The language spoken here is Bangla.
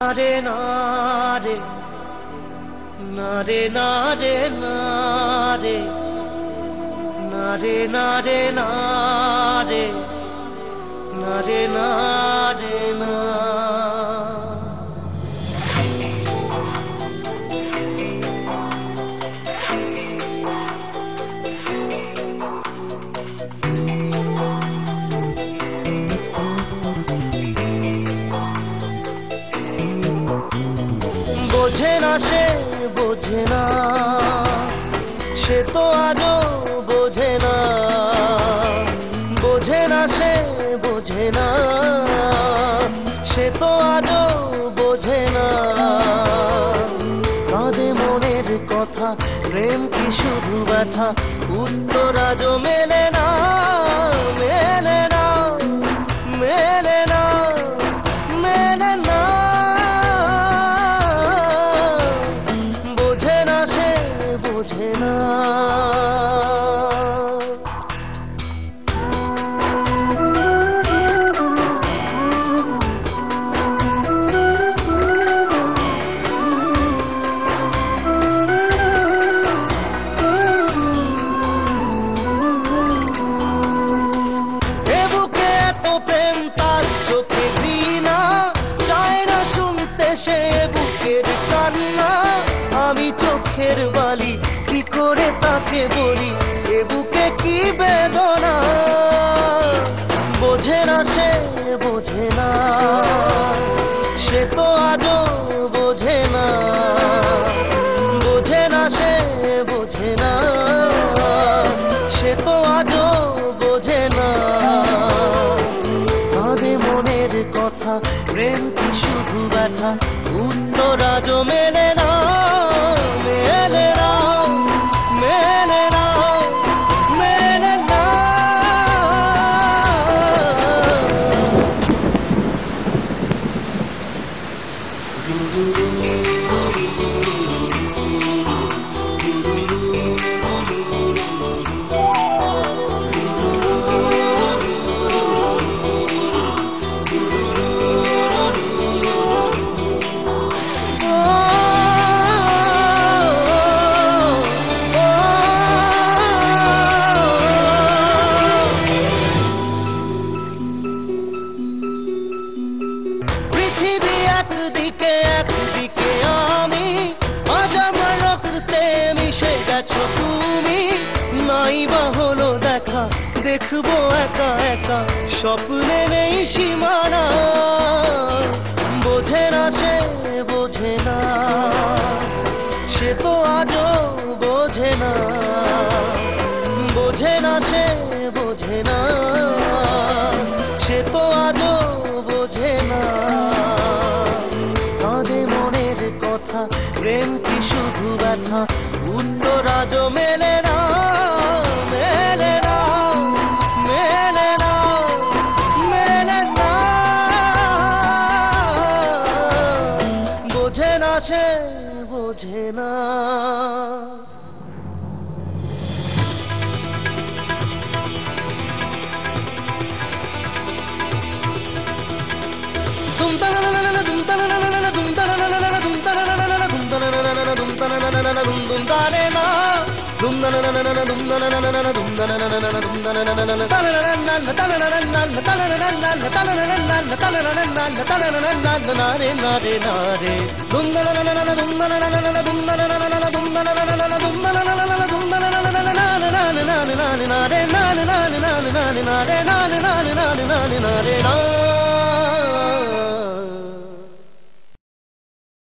নারে নারে নারে নারে নারে নারে নারে নারে নারে নারে না বোঝে না সে বোঝে না সে তো আজও বোঝে না বোঝে না সে বোঝে না সে তো আজও বোঝে না কাঁদে মনের কথা প্রেম কি শুধু ব্যথা উত্তর আজও মেলে না মেলে না মেলে না মেলে না বোঝে না সে বোঝে না আমি চোখের বালি কি করে তাকে বলি এ বুকে কি বেদনা বোঝে না সে বোঝে না সে তো আজও বোঝে না বোঝে না সে বোঝে না সে তো আজও বোঝে না কাঁদে মনের কথা প্রেম কি শুধু ব্যথা উত্তর আজও মেলে না মেলে না মেলে না মেলে না একদিকে একদিকে আমি আজ আমার রক্তে মিশে গেছো তুমি নাই বা হলো দেখা দেখবো একা একা স্বপ্নে নেই সীমানা বোঝে না সে বোঝে না সে তো আজও বোঝে না বোঝে না সে বোঝে না সে তো আজও বোঝে না কথা প্রেম কি শুধু ব্যথা উত্তর আজও মেলে না মেলে না মেলে না মেলে না বোঝে না সে বোঝে না নারে